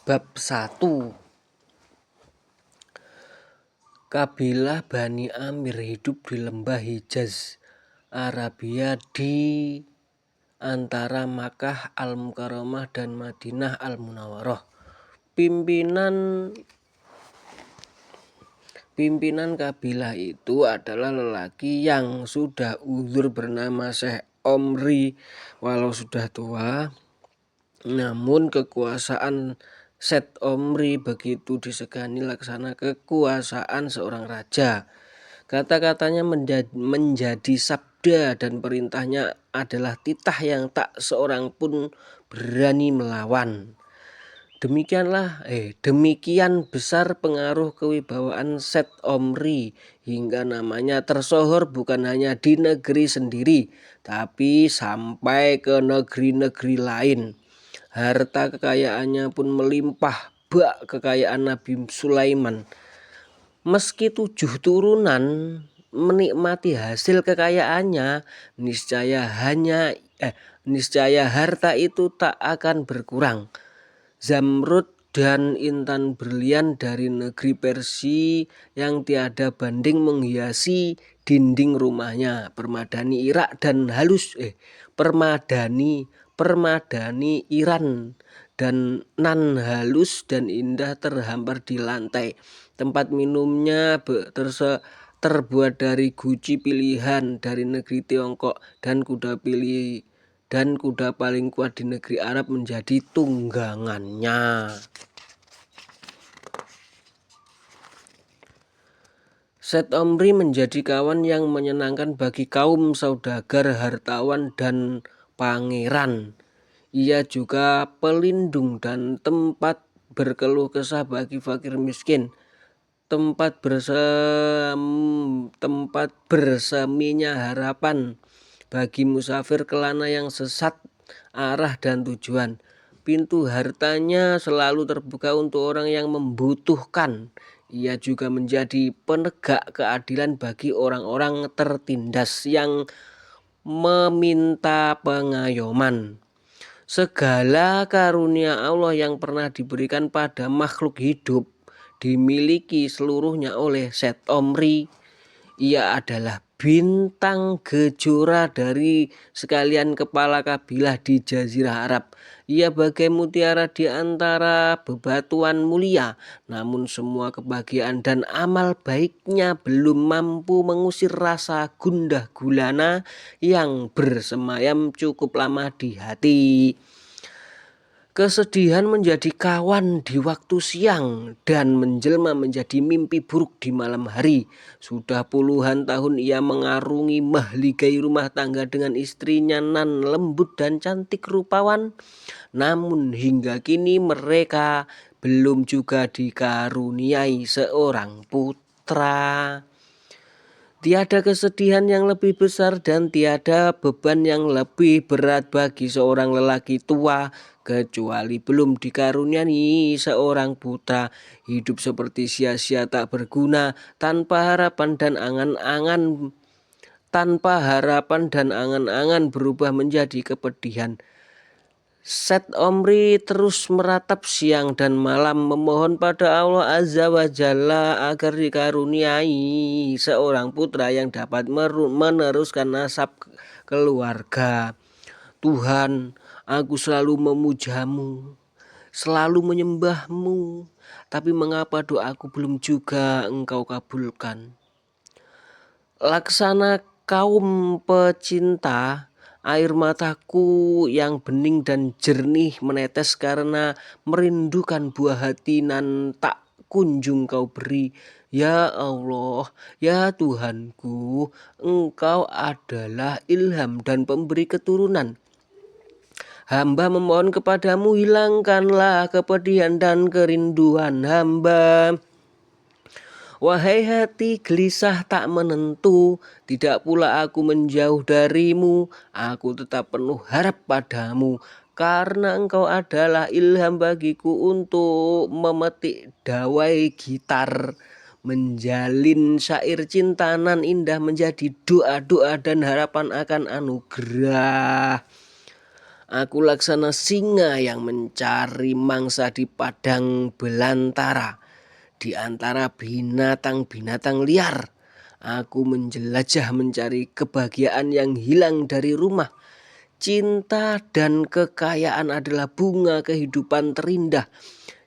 Bab 1. Kabilah Bani Amir hidup di lembah Hijaz, Arabia di antara Makkah Al-Mukarramah dan Madinah Al-Munawwarah. Pimpinan kabilah itu adalah lelaki yang sudah uzur bernama Syekh Omri. Walau sudah tua, namun kekuasaan Syekh Omri begitu disegani laksana kekuasaan seorang raja. Kata-katanya menjadi sabda dan perintahnya adalah titah yang tak seorang pun berani melawan. Demikian besar pengaruh kewibawaan Syekh Omri hingga namanya tersohor bukan hanya di negeri sendiri, tapi sampai ke negeri-negeri lain. Harta kekayaannya pun melimpah bak kekayaan Nabi Sulaiman. Meski 7 turunan menikmati hasil kekayaannya, niscaya harta itu tak akan berkurang. Zamrud dan intan berlian dari negeri Persia yang tiada banding menghiasi dinding rumahnya. Permadani Iran dan nan halus dan indah terhampar di lantai. Tempat minumnya terbuat dari guci pilihan dari negeri Tiongkok, dan kuda paling kuat di negeri Arab menjadi tunggangannya. Syekh Omri menjadi kawan yang menyenangkan bagi kaum saudagar, hartawan, dan pangeran. Ia juga pelindung dan tempat berkeluh kesah bagi fakir miskin. Tempat berseminya harapan bagi musafir kelana yang sesat arah dan tujuan. Pintu hartanya selalu terbuka untuk orang yang membutuhkan. Ia juga menjadi penegak keadilan bagi orang-orang tertindas yang meminta pengayoman. Segala karunia Allah yang pernah diberikan pada makhluk hidup dimiliki seluruhnya oleh Syekh Omri. Ia adalah bintang kejora dari sekalian kepala kabilah di Jazirah Arab. Ia bagai mutiara di antara bebatuan mulia, namun semua kebahagiaan dan amal baiknya belum mampu mengusir rasa gundah gulana yang bersemayam cukup lama di hati. Kesedihan menjadi kawan di waktu siang dan menjelma menjadi mimpi buruk di malam hari. Sudah puluhan tahun ia mengarungi mahligai rumah tangga dengan istrinya nan lembut dan cantik rupawan. Namun hingga kini mereka belum juga dikaruniai seorang putra. Tiada kesedihan yang lebih besar dan tiada beban yang lebih berat bagi seorang lelaki tua kecuali belum dikaruniai seorang putra. Hidup seperti sia-sia tak berguna, tanpa harapan dan angan-angan berubah menjadi kepedihan. Syekh Omri terus meratap siang dan malam memohon pada Allah Azza wa Jalla agar dikaruniai seorang putra yang dapat meneruskan nasab keluarga. Tuhan, aku selalu memujamu, selalu menyembahmu, tapi mengapa doaku belum juga engkau kabulkan? Laksana kaum pecinta, air mataku yang bening dan jernih menetes karena merindukan buah hati nan tak kunjung kau beri. Ya Allah, ya Tuhanku, engkau adalah ilham dan pemberi keturunan. Hamba memohon kepadamu, hilangkanlah kepedihan dan kerinduan hamba. Wahai hati gelisah tak menentu, tidak pula aku menjauh darimu, aku tetap penuh harap padamu, karena engkau adalah ilham bagiku untuk memetik dawai gitar, menjalin syair cinta nan indah menjadi doa-doa dan harapan akan anugerah. Aku laksana singa yang mencari mangsa di padang belantara, di antara binatang-binatang liar. Aku menjelajah mencari kebahagiaan yang hilang dari rumah. Cinta dan kekayaan adalah bunga kehidupan terindah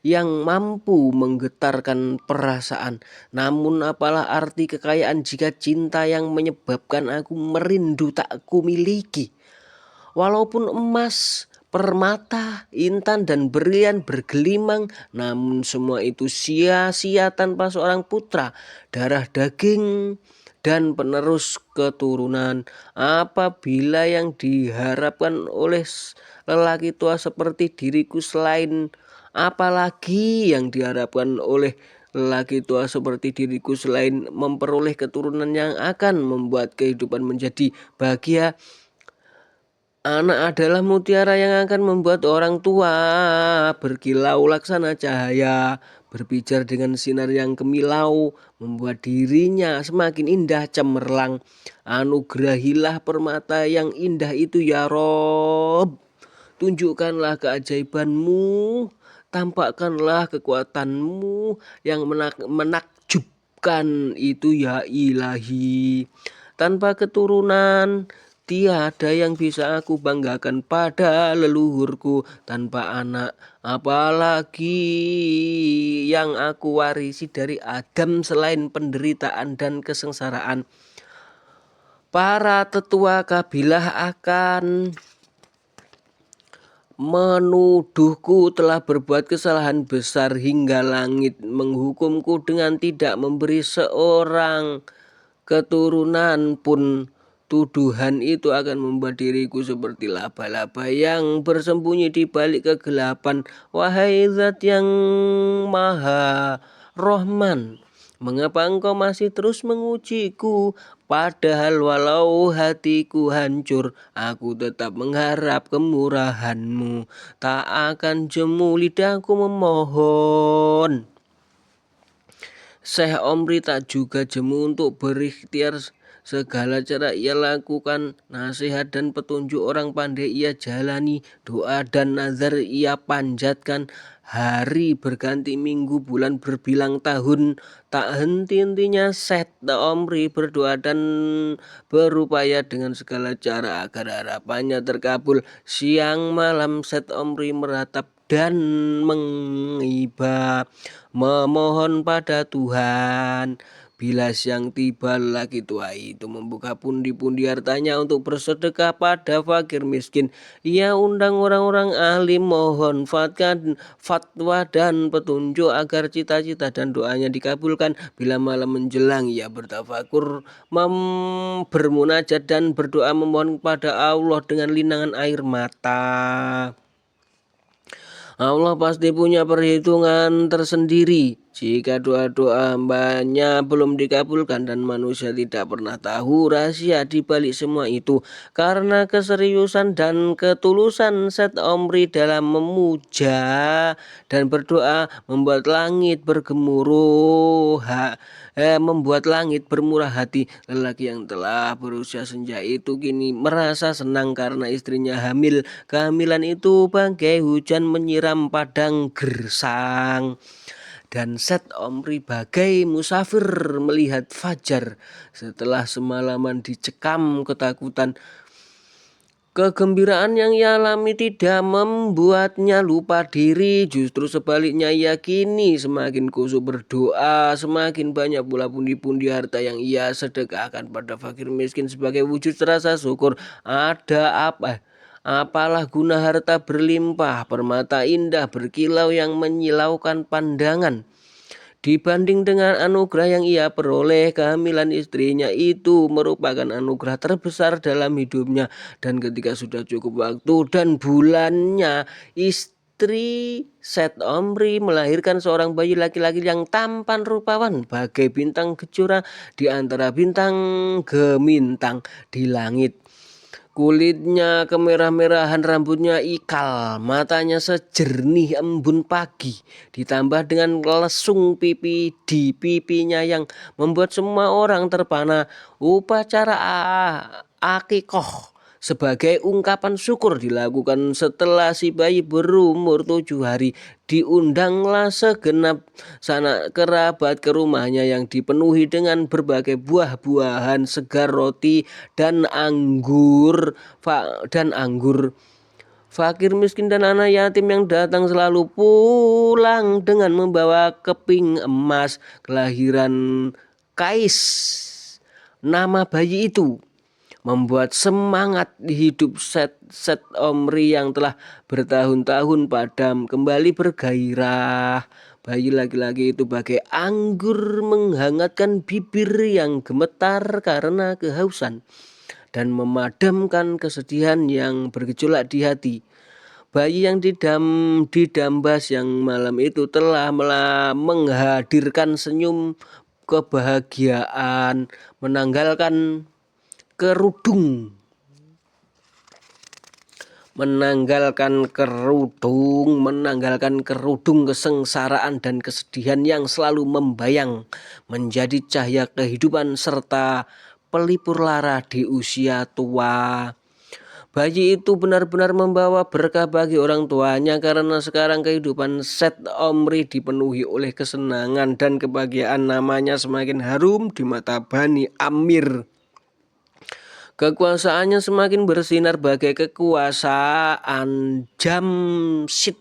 yang mampu menggetarkan perasaan. Namun apalah arti kekayaan jika cinta yang menyebabkan aku merindu tak kumiliki. Walaupun emas, permata, intan dan berlian bergelimang, namun semua itu sia-sia tanpa seorang putra, darah daging dan penerus keturunan. Apabila yang diharapkan oleh lelaki tua seperti diriku selain apalagi yang diharapkan oleh lelaki tua seperti diriku selain memperoleh keturunan yang akan membuat kehidupan menjadi bahagia. Anak adalah mutiara yang akan membuat orang tua berkilau laksana cahaya, berpijar dengan sinar yang kemilau, membuat dirinya semakin indah cemerlang. Anugerahilah permata yang indah itu ya Rob. Tunjukkanlah keajaibanmu, tampakkanlah kekuatanmu yang menakjubkan itu ya ilahi. Tanpa keturunan, tiada yang bisa aku banggakan pada leluhurku. Tanpa anak, apalagi yang aku warisi dari Adam selain penderitaan dan kesengsaraan. Para tetua kabilah akan menuduhku telah berbuat kesalahan besar hingga langit menghukumku dengan tidak memberi seorang keturunan pun. Tuduhan itu akan membuat diriku seperti laba-laba yang bersembunyi di balik kegelapan. Wahai Zat yang Maha Rohman, mengapa engkau masih terus mengujiku? Padahal walau hatiku hancur, aku tetap mengharap kemurahanmu. Tak akan jemu lidahku memohon. Syekh Omri tak juga jemu untuk berikhtiar. Segala cara ia lakukan, nasihat dan petunjuk orang pandai ia jalani, doa dan nazar ia panjatkan. Hari berganti minggu, bulan berbilang tahun, tak henti-hentinya Syekh Omri berdoa dan berupaya dengan segala cara agar harapannya terkabul. Siang malam Syekh Omri meratap dan mengibah, memohon pada Tuhan. Bila siang tiba, lelaki tua itu membuka pundi-pundi hartanya untuk bersedekah pada fakir miskin. Ia undang orang-orang ahli mohon fatwa dan petunjuk agar cita-cita dan doanya dikabulkan. Bila malam menjelang, ia bertafakur, bermunajat dan berdoa memohon kepada Allah dengan linangan air mata. Allah pasti punya perhitungan tersendiri jika doa-doa hambanya belum dikabulkan, dan manusia tidak pernah tahu rahasia di balik semua itu. Karena keseriusan dan ketulusan Syekh Omri dalam memuja dan berdoa membuat langit bergemuruh, membuat langit bermurah hati. Lelaki yang telah berusia senja itu kini merasa senang karena istrinya hamil. Kehamilan itu bagai hujan menyiram padang gersang. Dan Syekh Omri bagai musafir melihat fajar setelah semalaman dicekam ketakutan. Kegembiraan yang ia alami tidak membuatnya lupa diri, justru sebaliknya ia kini semakin khusyuk berdoa. Semakin banyak pula pundi-pundi harta yang ia sedekahkan pada fakir miskin sebagai wujud rasa syukur. Apalah guna harta berlimpah, permata indah berkilau yang menyilaukan pandangan, dibanding dengan anugerah yang ia peroleh. Kehamilan istrinya itu merupakan anugerah terbesar dalam hidupnya. Dan ketika sudah cukup waktu dan bulannya, istri Syekh Omri melahirkan seorang bayi laki-laki yang tampan rupawan bagai bintang kejora di antara bintang gemintang di langit. Kulitnya kemerah-merahan, rambutnya ikal, matanya sejernih embun pagi, ditambah dengan lesung pipi di pipinya yang membuat semua orang terpana. Upacara akikoh sebagai ungkapan syukur dilakukan setelah si bayi berumur 7 hari. Diundanglah segenap sanak kerabat ke rumahnya yang dipenuhi dengan berbagai buah-buahan segar, roti dan anggur. Fakir miskin dan anak yatim yang datang selalu pulang dengan membawa keping emas kelahiran Kais. Nama bayi itu membuat semangat di hidup Set Omri yang telah bertahun-tahun padam kembali bergairah. Bayi laki-laki itu bagai anggur menghangatkan bibir yang gemetar karena kehausan dan memadamkan kesedihan yang bergejolak di hati. Bayi yang didambas yang malam itu telah menghadirkan senyum kebahagiaan, menanggalkan kerudung kesengsaraan dan kesedihan yang selalu membayang, menjadi cahaya kehidupan serta pelipur lara di usia tua. Bayi itu benar-benar membawa berkah bagi orang tuanya karena sekarang kehidupan Set Omri dipenuhi oleh kesenangan dan kebahagiaan. Namanya semakin harum di mata Bani Amir. Kekuasaannya semakin bersinar bagai kekuasaan Jamshid.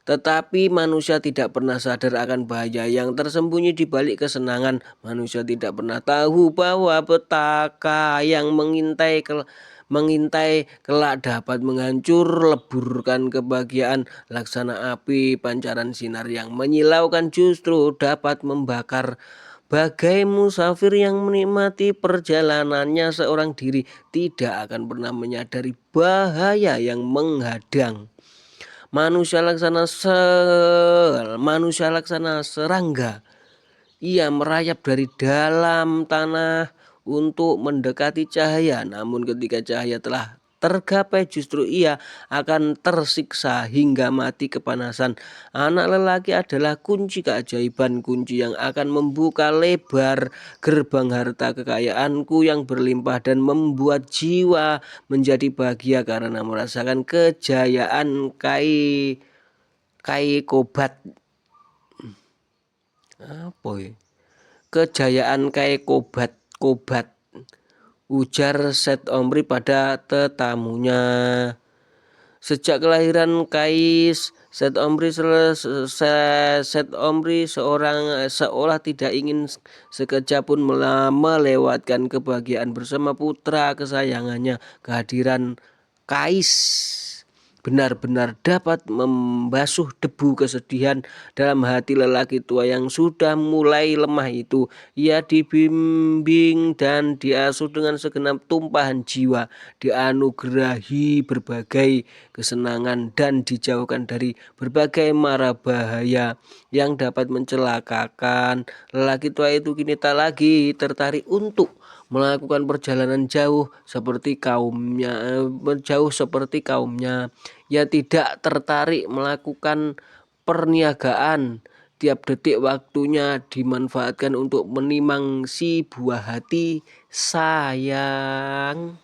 Tetapi manusia tidak pernah sadar akan bahaya yang tersembunyi di balik kesenangan. Manusia tidak pernah tahu bahwa petaka yang mengintai kelak dapat menghancur leburkan kebahagiaan. Laksana api pancaran sinar yang menyilaukan justru dapat membakar. Bagai musafir yang menikmati perjalanannya seorang diri tidak akan pernah menyadari bahaya yang menghadang. Manusia laksana serangga. Ia merayap dari dalam tanah untuk mendekati cahaya, namun ketika cahaya telah tergapai justru ia akan tersiksa hingga mati kepanasan. Anak lelaki adalah kunci keajaiban, kunci yang akan membuka lebar gerbang harta kekayaanku yang berlimpah dan membuat jiwa menjadi bahagia karena merasakan kejayaan Kai Kobat. Apa ya? Kejayaan Kai Kobat, ujar Set Omri pada tetamunya. Sejak kelahiran Kais, Set Omri seolah tidak ingin sekejap pun melewatkan kebahagiaan bersama putra kesayangannya. Kehadiran Kais benar-benar dapat membasuh debu kesedihan dalam hati lelaki tua yang sudah mulai lemah itu. Ia dibimbing dan diasuh dengan segenap tumpahan jiwa, dianugerahi berbagai kesenangan dan dijauhkan dari berbagai mara bahaya yang dapat mencelakakan. Lelaki tua itu kini tak lagi tertarik untuk melakukan perjalanan jauh seperti kaumnya. Ia tidak tertarik melakukan perniagaan. Tiap detik waktunya dimanfaatkan untuk menimang si buah hati sayang.